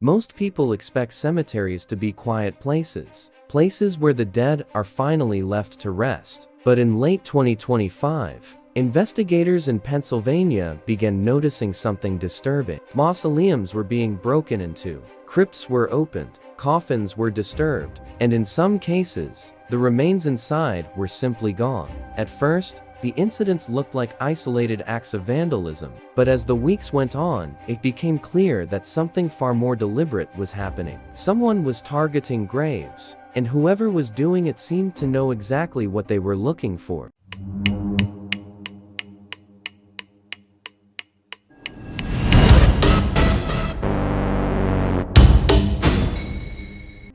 Most people expect cemeteries to be quiet places, places where the dead are finally left to rest. But in late 2025, investigators in Pennsylvania began noticing something disturbing. Mausoleums were being broken into, crypts were opened, coffins were disturbed, and in some cases, the remains inside were simply gone. At first, the incidents looked like isolated acts of vandalism, but as the weeks went on, it became clear that something far more deliberate was happening. Someone was targeting graves, and whoever was doing it seemed to know exactly what they were looking for.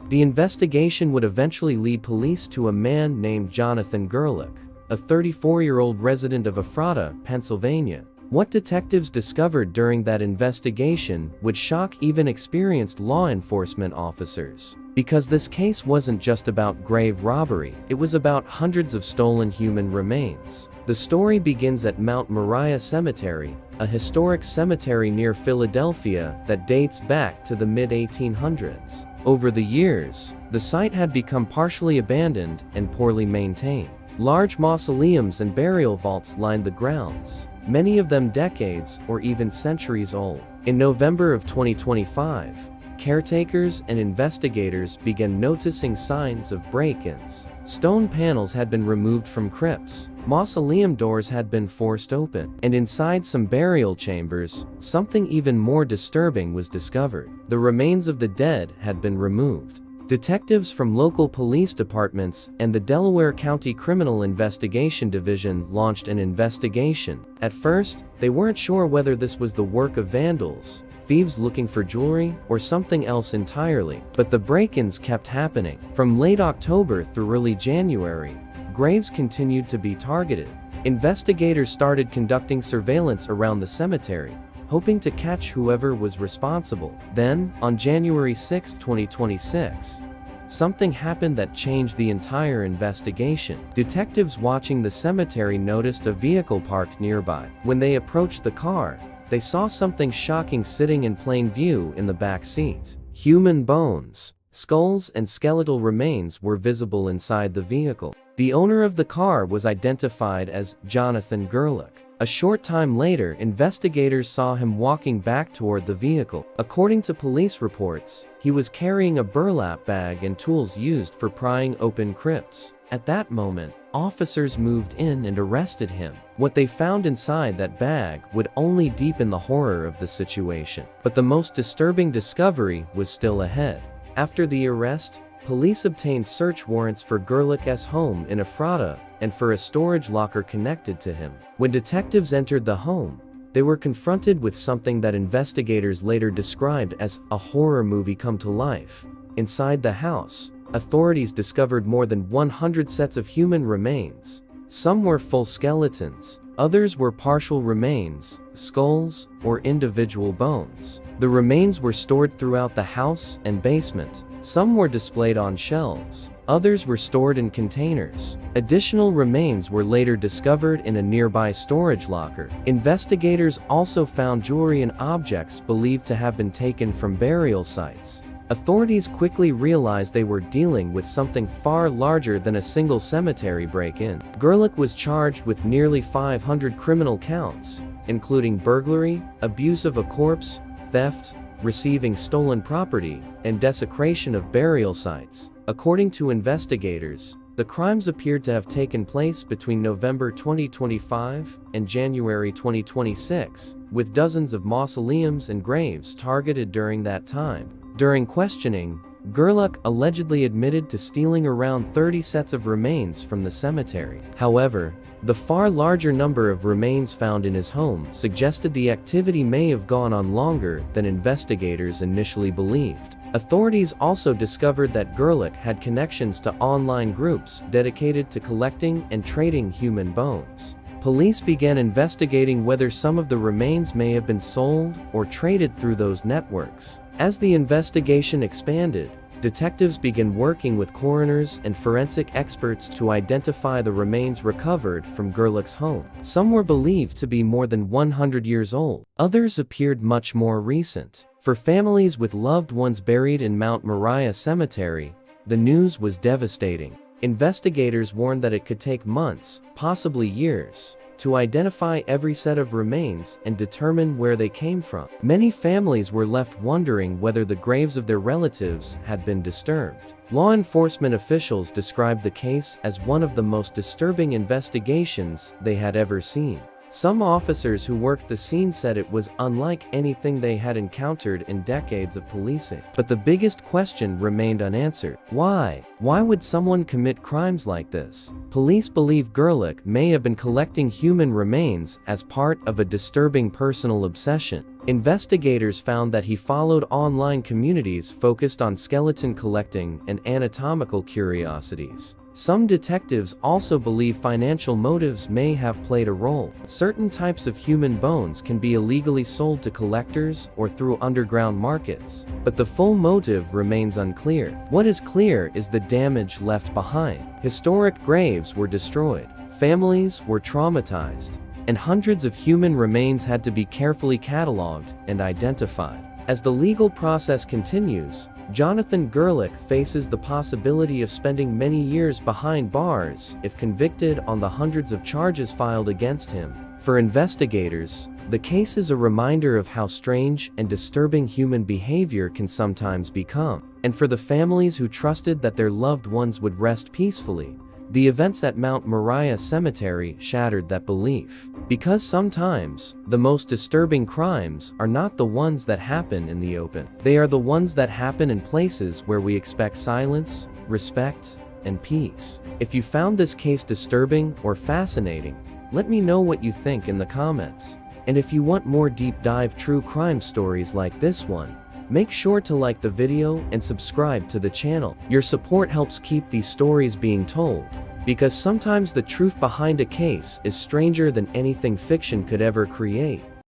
The investigation would eventually lead police to a man named Jonathan Gerlach, a 34-year-old resident of Ephrata, Pennsylvania. What detectives discovered during that investigation would shock even experienced law enforcement officers. Because this case wasn't just about grave robbery, it was about hundreds of stolen human remains. The story begins at Mount Moriah Cemetery, a historic cemetery near Philadelphia that dates back to the mid-1800s. Over the years, the site had become partially abandoned and poorly maintained. Large mausoleums and burial vaults lined the grounds, many of them decades or even centuries old. In November of 2025, caretakers and investigators began noticing signs of break-ins. Stone panels had been removed from crypts, mausoleum doors had been forced open, and inside some burial chambers, something even more disturbing was discovered. The remains of the dead had been removed. Detectives from local police departments and the Delaware County Criminal Investigation Division launched an investigation. At first, they weren't sure whether this was the work of vandals, thieves looking for jewelry, or something else entirely. But the break-ins kept happening. From late October through early January, graves continued to be targeted. Investigators started conducting surveillance around the cemetery, hoping to catch whoever was responsible. Then, on January 6, 2026, something happened that changed the entire investigation. Detectives watching the cemetery noticed a vehicle parked nearby. When they approached the car, they saw something shocking sitting in plain view in the back seat. Human bones, skulls, and skeletal remains were visible inside the vehicle. The owner of the car was identified as Jonathan Gerlach. A short time later, investigators saw him walking back toward the vehicle. According to police reports, he was carrying a burlap bag and tools used for prying open crypts. At that moment, officers moved in and arrested him. What they found inside that bag would only deepen the horror of the situation. But the most disturbing discovery was still ahead. After the arrest, police obtained search warrants for Gerlach's home in Ephrata and for a storage locker connected to him. When detectives entered the home, they were confronted with something that investigators later described as a horror movie come to life. Inside the house, authorities discovered more than 100 sets of human remains. Some were full skeletons, others were partial remains, skulls, or individual bones. The remains were stored throughout the house and basement. Some were displayed on shelves, others were stored in containers. Additional remains were later discovered in a nearby storage locker. Investigators also found jewelry and objects believed to have been taken from burial sites. Authorities quickly realized they were dealing with something far larger than a single cemetery break-in. Gerlach was charged with nearly 500 criminal counts, including burglary, abuse of a corpse, theft, receiving stolen property, and desecration of burial sites. According to investigators, the crimes appeared to have taken place between November 2025 and January 2026, with dozens of mausoleums and graves targeted during that time. During questioning, Gerlach allegedly admitted to stealing around 30 sets of remains from the cemetery. However, the far larger number of remains found in his home suggested the activity may have gone on longer than investigators initially believed. Authorities also discovered that Gerlach had connections to online groups dedicated to collecting and trading human bones. Police began investigating whether some of the remains may have been sold or traded through those networks. As the investigation expanded, detectives began working with coroners and forensic experts to identify the remains recovered from Gerlach's home. Some were believed to be more than 100 years old. Others appeared much more recent. For families with loved ones buried in Mount Moriah Cemetery, the news was devastating. Investigators warned that it could take months, possibly years, to identify every set of remains and determine where they came from. Many families were left wondering whether the graves of their relatives had been disturbed. Law enforcement officials described the case as one of the most disturbing investigations they had ever seen. Some officers who worked the scene said it was unlike anything they had encountered in decades of policing. But the biggest question remained unanswered. Why? Why would someone commit crimes like this? Police believe Gerlach may have been collecting human remains as part of a disturbing personal obsession. Investigators found that he followed online communities focused on skeleton collecting and anatomical curiosities. Some detectives also believe financial motives may have played a role. Certain types of human bones can be illegally sold to collectors or through underground markets, but the full motive remains unclear. What is clear is the damage left behind. Historic graves were destroyed, families were traumatized, and hundreds of human remains had to be carefully cataloged and identified. As the legal process continues, Jonathan Gerlach faces the possibility of spending many years behind bars if convicted on the hundreds of charges filed against him. For investigators, the case is a reminder of how strange and disturbing human behavior can sometimes become. And for the families who trusted that their loved ones would rest peacefully, the events at Mount Moriah Cemetery shattered that belief. Because sometimes, the most disturbing crimes are not the ones that happen in the open. They are the ones that happen in places where we expect silence, respect, and peace. If you found this case disturbing or fascinating, let me know what you think in the comments. And if you want more deep dive true crime stories like this one, make sure to like the video and subscribe to the channel. Your support helps keep these stories being told, because sometimes the truth behind a case is stranger than anything fiction could ever create.